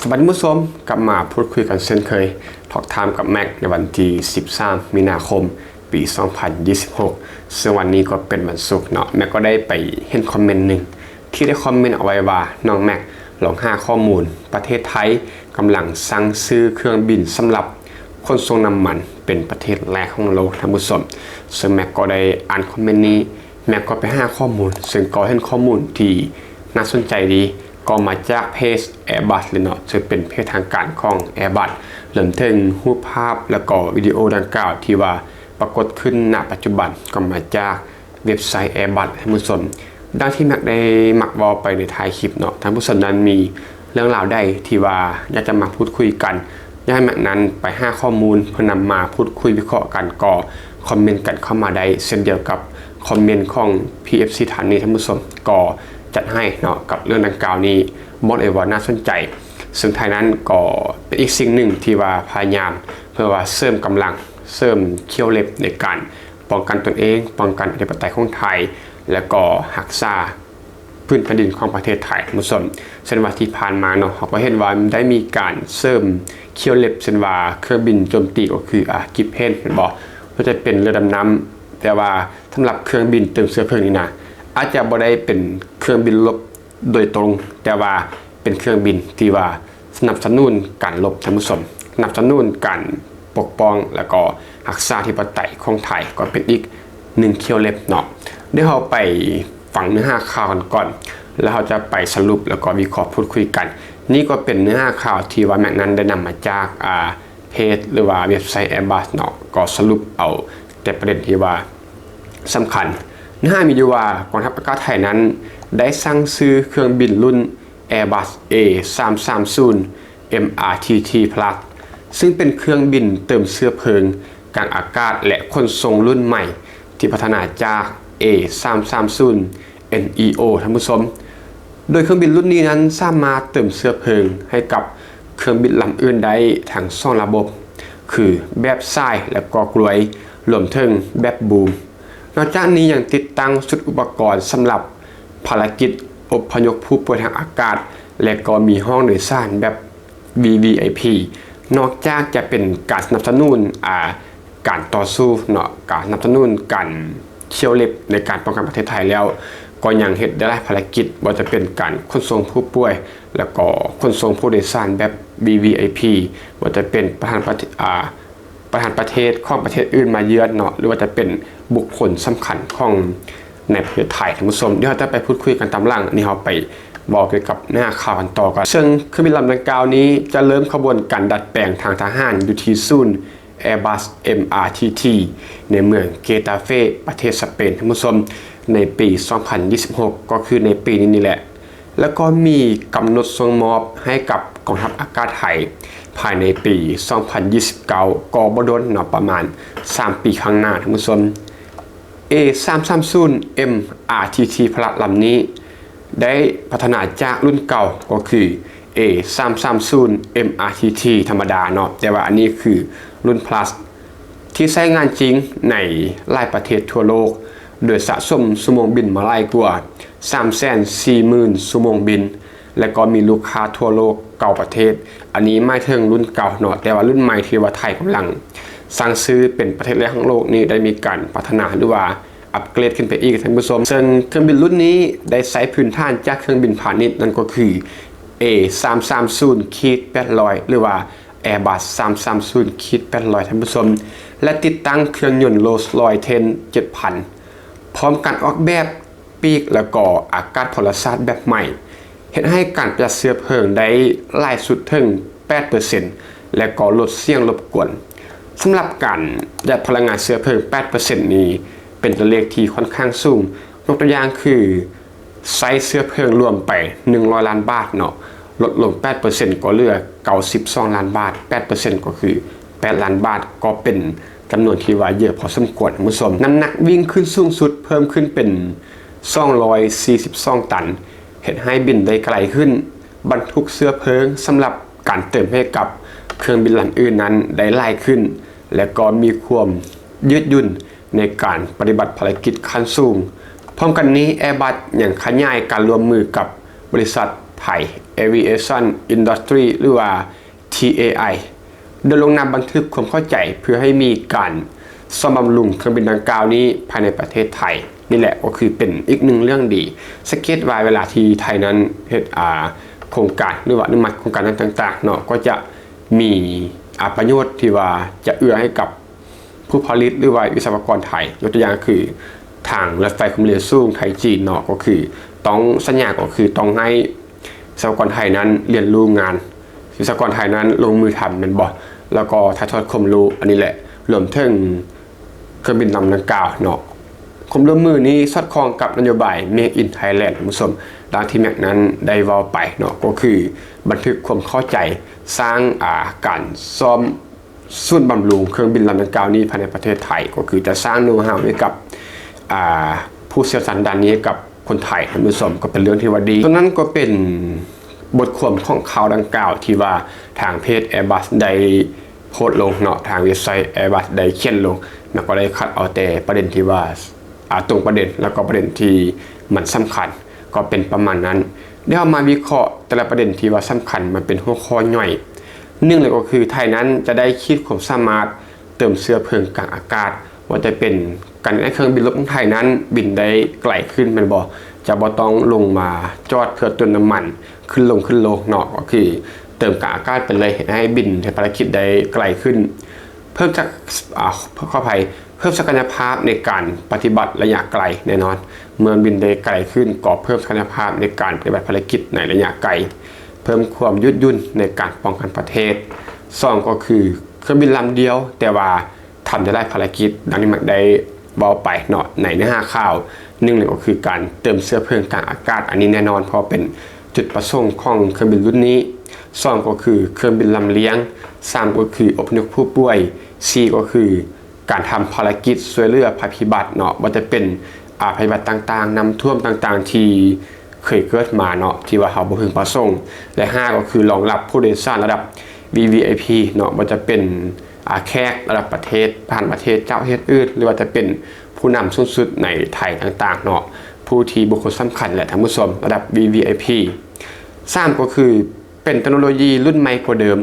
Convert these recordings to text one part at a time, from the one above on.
สวัสดีผู้ชมกลับมาพูดคุยกันเช่นเคยทอล์กไทม์กับแม็กในวันที่13 มีนาคมปี 2026 ซึ่งวันนี้ก็เป็นวันศุกร์เนาะแม็กก็ได้ไปเห็นคอมเมนต์หนึ่งที่ได้คอมเมนต์เอาไว้ว่าน้องแม็กลองหาข้อมูลประเทศไทยกำลังสั่งซื้อเครื่องบินสำหรับขนส่งน้ำมันเป็นประเทศแรกของโลกท่านผู้ชมซึ่งแม็กก็ได้อ่านคอมเมนต์นี้แม็กก็ไปหาข้อมูลซึ่งก็เห็นข้อมูลที่น่าสนใจดีก็มาจากเพจ Airbus เลยเนาะซึ่งเป็นเพจทางการของ Airbus เริ่มถึงรูปภาพแล้วก็วิดีโอดังกล่าวที่ว่าปรากฏขึ้นณปัจจุบันก็มาจากเว็บไซต์ Airbus ท่านผู้ชมดังที่แม็กได้มักวอลไปในท้ายคลิปเนาะท่านผู้ชมนั้นมีเรื่องราวใดที่ว่าอยากจะมาพูดคุยกันอยากให้แม็กนั้นไปหาข้อมูลเพื่อนำมาพูดคุยวิเคราะห์กันก็คอมเมนต์กันเข้ามาได้เช่นเดียวกับคอมเมนต์ของ PFC ฐานนี้ท่านผู้ชมก็จัดให้เนาะกับเรื่องดังกล่าวนี้บอกเลยว่าน่าสนใจซึ่งไทยนั้นก็เป็นอีกสิ่งหนึ่งที่ว่าพยายามเพื่อว่าเสริมกำลังเสริมเขี้ยวเล็บในการป้องกันตนเองป้องกันอธิปไตยของไทยและก็รักษาพื้นแผ่นดินของประเทศไทยท่านผู้ชมเช่นว่าที่ผ่านมาเนาะเราก็เห็นว่าได้มีการเสริมเขี้ยวเล็บเช่นว่าเครื่องบินโจมตีก็คือกิฟเพนเห็นบ่ก็จะเป็นเรือดำน้ำแต่ว่าสำหรับเครื่องบินเติมเชื้อเพลิงนี่นะอาจจะบ่ได้เป็นเครื่องบินรบโดยตรงแต่ว่าเป็นเครื่องบินที่ว่าสนับสนุนการรบท่านผู้ชมสนับสนุนการปกป้องแล้วก็รักษาอธิปไตยของไทยก็เป็นอีกหนึ่งเขี้ยวเล็บเนาะเดี๋ยวเราไปฟังเนื้อหาข่าวกันก่อนแล้วเราจะไปสรุปแล้วก็วิเคราะห์พูดคุยกันนี่ก็เป็นเนื้อหาข่าวที่ว่าแม็กนั้นได้นำมาจากเพจหรือว่าเว็บไซต์ Airbus เนาะก็สรุปเอาแต่ประเด็นที่ว่าสำคัญเนื้อหามีอยู่ว่ากองทัพอากาศไทยนั้นได้สั่งซื้อเครื่องบินรุ่น Airbus A330 MRTT Plus ซึ่งเป็นเครื่องบินเติมเชื้อเพลิงกลางอากาศและขนส่งรุ่นใหม่ที่พัฒนาจาก A330 NEO ท่านผู้ชมโดยเครื่องบินรุ่นนี้นั้นสามารถเติมเชื้อเพลิงให้กับเครื่องบินลำอื่นได้ทั้ง2ระบบคือแบบทรายและก็กลวยรวมถึงแบบบูมนอกจากนี้ยังติดตั้งชุดอุปกรณ์สำหรับภารกิจอพยพผู้ป่วยทางอากาศและก็มีห้องโดยสารแบบ VVIP นอกจากจะเป็นการสนับสนุนการต่อสู้เนาะการสนับสนุนการเชี่ยวเล็บในการป้องกันประเทศไทยแล้วก็ยังเฮ็ดได้หลายภารกิจว่าจะเป็นการขนส่งผู้ป่วยแล้วก็ขนส่งผู้โดยสารแบบ VVIP ว่าจะเป็นประธานประเทศของประเทศอื่นมาเยือนเนาะหรือว่าจะเป็นบุคคลสำคัญของในประเทศไทยท่านผู้ชมเดี๋ยวเราจะไปพูดคุยกันตามหลังนี่เราไปบอกเกี่ยวกับหน้าข่าวกันต่อกันซึ่งเครื่องบินลำดังกล่าวนี้จะเริ่มขบวนการดัดแปลงทางทหารอยู่ที่ศูนย์ Airbus MRTT ในเมืองเกตาเฟประเทศสเปนท่านผู้ชมในปี 2026 ก็คือในปีนี้นี่แหละแล้วก็มีกำหนดส่งมอบให้กับกองทัพอากาศไทยภายในปี 2029 ก็บ่โดนเนาะประมาณ 3 ปีข้างหน้าท่านผู้ชม A330 MRTT พลัดลำนี้ได้พัฒนาจากรุ่นเก่าก็คือ A330 MRTT ธรรมดาเนาะแต่ว่าอันนี้คือรุ่น plus ที่ใช้งานจริงในหลายประเทศทั่วโลกโดยสะสมชั่วโมงบินมาหลายกว่า 340,000 ชั่วโมงบินและก็มีลูกค้าทั่วโลก9ประเทศอันนี้ไม่ถึงรุ่นเก่าเนาะแต่ว่ารุ่นใหม่ที่ว่าไทยกำลังสั่งซื้อเป็นประเทศแรกของโลกนี้ได้มีการพัฒนาหรือว่าอัปเกรดขึ้นไปอีกท่านผู้ชมซึ่งเครื่องบินรุ่นนี้ได้ใช้พื้นฐานจากเครื่องบินพาณิชย์นั่นก็คือ A330-800 หรือว่า Airbus 330-800 ท่านผู้ชมและติดตั้งเครื่องยนต์ Rolls-Royce 7,000 พร้อมการออกแบบปีกแล้วก็อากาศพลศาสตร์แบบใหม่เห็นให้การประหยัดเชื้อเพลิงได้หลายสุดถึง 8% และก็ลดเสี่ยงรบกวนสำหรับการประหยัดพลังงานเชื้อเพลิง 8% นี้เป็นตัวเลขที่ค่อนข้างสูงยกตัวอย่างคือใช้เชื้อเพลิงรวมไป100ล้านบาทเนาะลดลง 8% ก็เหลือ92ล้านบาท 8% ก็คือ8ล้านบาทก็เป็นจำนวนที่ว่าเยอะพอสมควรคุณผู้ชมน้ำหนักวิ่งขึ้นสูงสุดเพิ่มขึ้นเป็น242ตันเห็นให้บินได้ไกลขึ้นบรรทุกเชื้อเพลิงสำหรับการเติมให้กับเครื่องบินลำอื่นนั้นได้หลายขึ้นและก็มีความยืดหยุ่นในการปฏิบัติภารกิจขั้นสูงพร้อมกันนี้ Airbus ยังขยายการร่วมมือกับบริษัทไทย Aviation Industry หรือว่า TAI โดยลงนามบันทึกความเข้าใจเพื่อให้มีการซ่อมบำรุงเครื่องบินดังกล่าวนี้ภายในประเทศไทยนี่แหละก็คือเป็นอีกหนึ่งเรื่องดีสังเกตว่าเวลาที่ไทยนั้นเฮ็ดโครงการหรือว่าอนุมัติโครงการต่างๆเนาะก็จะมีประโยชน์ที่ว่าจะเอื้อให้กับผู้ผลิตหรือว่าวิศวกรไทยยกตัวอย่างคือทางรถไฟความเร็วสูงไทยจีนเนาะก็คือต้องสัญญาก็คือต้องให้วิศวกรไทยนั้นเรียนรู้งานวิศวกรไทยนั้นลงมือทำเป็นบ่แล้วก็ถ่ายทอดความรู้อันนี้แหละรวมถึงเครื่องบินลำดังกล่าวเนาะความร่วมมือนี้สอดคล้องกับนโยบาย Make in Thailand คุณผู้ชมดังที่แม็กนั้นได้เว้าไปเนาะก็คือบันทึกความเข้าใจสร้างการซ่อมศูนย์บำรุงเครื่องบินลำดังกล่าวนี้ภายในประเทศไทยก็คือจะสร้างโน้ตฮาวให้กับผู้เชี่ยวชาญด้านนี้กับคนไทยท่านผู้ชมก็เป็นเรื่องที่ว่าดีตรงนั้นก็เป็นบทความของข่าวดังกล่าวที่ว่าทางเพจ Airbus ได้โพสต์ลงเนาะทางเว็บไซต์ Airbus ได้เขียนลงแล้วก็ได้คัดเอาแต่ประเด็นที่ว่าตรงประเด็นแล้วก็ประเด็นที่มันสำคัญก็เป็นประมาณนั้นเดี๋ยวมาวิเคราะห์แต่ละประเด็นที่ว่าสำคัญมันเป็นหัวข้อย่อยหนึ่งเลยก็คือไทยนั้นจะได้คิดความสามารถเติมเชื้อเพลิงกลางอากาศว่าจะเป็นการให้เครื่องบินรบของไทยนั้นบินได้ไกลขึ้นมันบ่จะบ่ต้องลงมาจอดเพื่อเติมน้ำมันขึ้นลงเนาะก็คือเติมกลางอากาศไปเลยให้บินในภารกิจได้ไกลขึ้นเพิ่มจากขออภัยเพิ่มศักยภาพในการปฏิบัติระยะไกลแน่นอนเมื่อบินได้ไกลขึ้นก็เพิ่มศักยภาพในการปฏิบัติภารกิจในระยะไกลเพิ่มความยืดหยุ่นในการป้องกันประเทศ2ก็คือเครื่องบินลำเดียวแต่ว่าทำได้ภารกิจดังที่มันได้บอกไปเนาะในเนื้อหาข่าวหนึ่งเลยก็คือการเติมเชื้อเพลิงกลางอากาศอันนี้แน่นอนเพราะเป็นจุดประสงค์ของเครื่องบินรุ่นนี้2ก็คือเครื่องบินลำเลียง3ก็คืออพยพผู้ป่วย4ก็คือการทำภารกิจช่วยเหลือภัยพิบัติเนาะว่าจะเป็นภัยพิบัติต่างๆน้ำท่วมต่างๆที่เคยเกิดมาเนาะที่ว่าเขาบ่พึงประสงค์และ5ก็คือรองรับผู้โดยสารระดับ VVIP เนาะว่าจะเป็นแขกระดับประเทศผ่านประเทศเจ้าประเทศอื่นหรือว่าจะเป็นผู้นำสูงสุดในไทยต่างๆเนาะผู้ที่บุคคลสำคัญและท่านผู้ชมระดับ VVIP 3ก็คือเป็นเทคโนโลยีรุ่นใหม่กว่าเดิม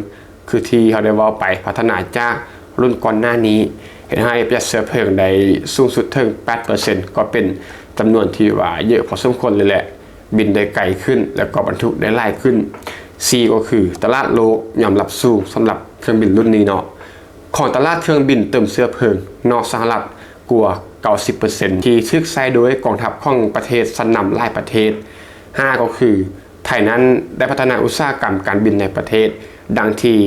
คือที่เขาได้ว่าไปพัฒนาจากรุ่นก่อนหน้านี้เห็นให้ประหยัดเชื้อเพลิงได้สูงสุดถึง 8% ก็เป็นจำนวนที่ว่าเยอะพอสมควรเลยแหละบินได้ไกลขึ้นแล้วก็บรรทุกได้หลายขึ้น 4ก็คือตลาดโลกยอมรับสูงสำหรับเครื่องบินรุ่นนี้เนาะของตลาดเครื่องบินเติมเชื้อเพลิงนอกสหรัฐกว่า 90% ที่ทึกใช้โดยกองทัพของประเทศชั้นนำหลายประเทศ5ก็คือไทยนั้นได้พัฒนาอุตสาหกรรมการบินในประเทศดังที่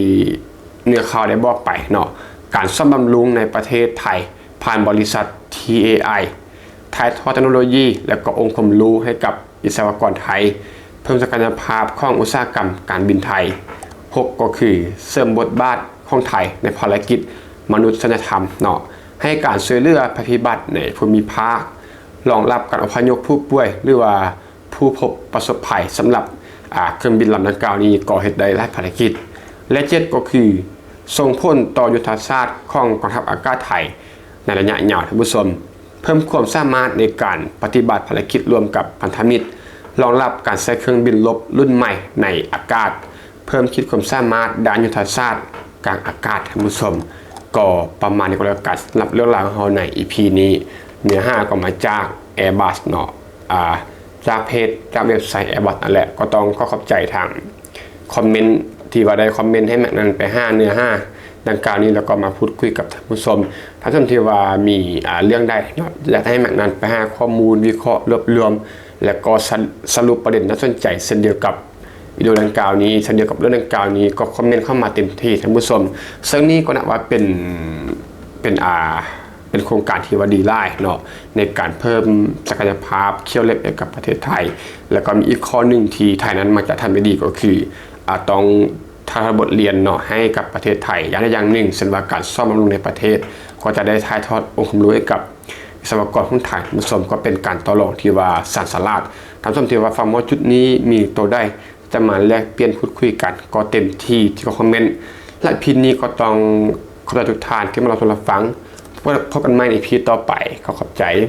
เนื้อข่าวได้บอกไปเนาะการซ่อมบำรุงในประเทศไทยผ่านบริษัท TAI ถ่ายทอดเทคโนโลยีและก็องค์ความรู้ให้กับวิศวกรไทยเพิ่มศักยภาพของอุตสาหกรรมการบินไทย6ก็คือเสริมบทบาทของไทยในภารกิจมนุษยธรรมเนาะให้การช่วยเหลือภัยพิบัติในภูมิภาครองรับการอพยพผู้ป่วยหรือว่าผู้พบประสบภัยสำหรับเครื่องบินลำดังกล่าวนี้ก่อเหตุได้หลายภารกิจและ7ก็คือส่งผลต่อยุทธศาสตร์ของกองทัพอากาศไทยในระยะยาวท่านผู้ชมเพิ่มความสามารถในการปฏิบัติภารกิจร่วมกับพันธมิตรรองรับการใช้เครื่องบินรบรุ่นใหม่ในอากาศเพิ่มขีดความสามารถด้านยุทธศาสตร์กลางอากาศท่านผู้ชมก็ประมาณนี้ก็แล้วกันสำหรับเรื่องราวของเราใน EP นี้เนื้อหาก็มาจาก Airbus เนาะจากเพจจากเว็บไซต์ Airbus นั่นแหละก็ต้องขอบใจทางคอมเมนต์ที่ว่าได้คอมเมนต์ให้แม็กนั้นไป5เนื้อ5ดังกล่าวนี้แล้วก็มาพูดคุยกับท่านผู้ชมถ้าท่านที่ว่ามีเรื่องใดอยากให้แม็กนั้นไปหาข้อมูลวิเคราะห์รวบรวมแล้วก็สรุปประเด็นน่าสนใจเช่นเดียวกับวิดีโอดังกล่าวนี้เช่นเดียวกับเรื่องดังกล่าวนี้ก็คอมเมนต์เข้ามาเต็มที่ท่านผู้ชมซึ่งนี้ก็นับว่าเป็นโครงการที่ว่าดีไล่เนาะในการเพิ่มศักยภาพเขี้ยวเล็บให้กับประเทศไทยแล้วก็มีอีกข้อหนึ่งที่ไทยนั้นมักจะทำได้ดีก็คือต้องถ่ายทอดบทเรียนเนาะให้กับประเทศไทยอย่างใดอย่างหนึ่งเช่นว่าการซ่อมบำรุงในประเทศก็จะได้ถ่ายทอดองค์ความรู้ให้กับวิศวกรของไทยผสมก็เป็นการต่อรองที่ว่าสานสลาดทำสมที่ว่าฟังว่าจุดนี้มีตัวได้จะมาแลกเปลี่ยนพูดคุยกันก็เต็มที่คอมเมนต์และพีนี้ก็ต้องขอบใจทุกท่านที่มารับชมรับฟังพบกันใหม่ในพีต่อไปขอบใจ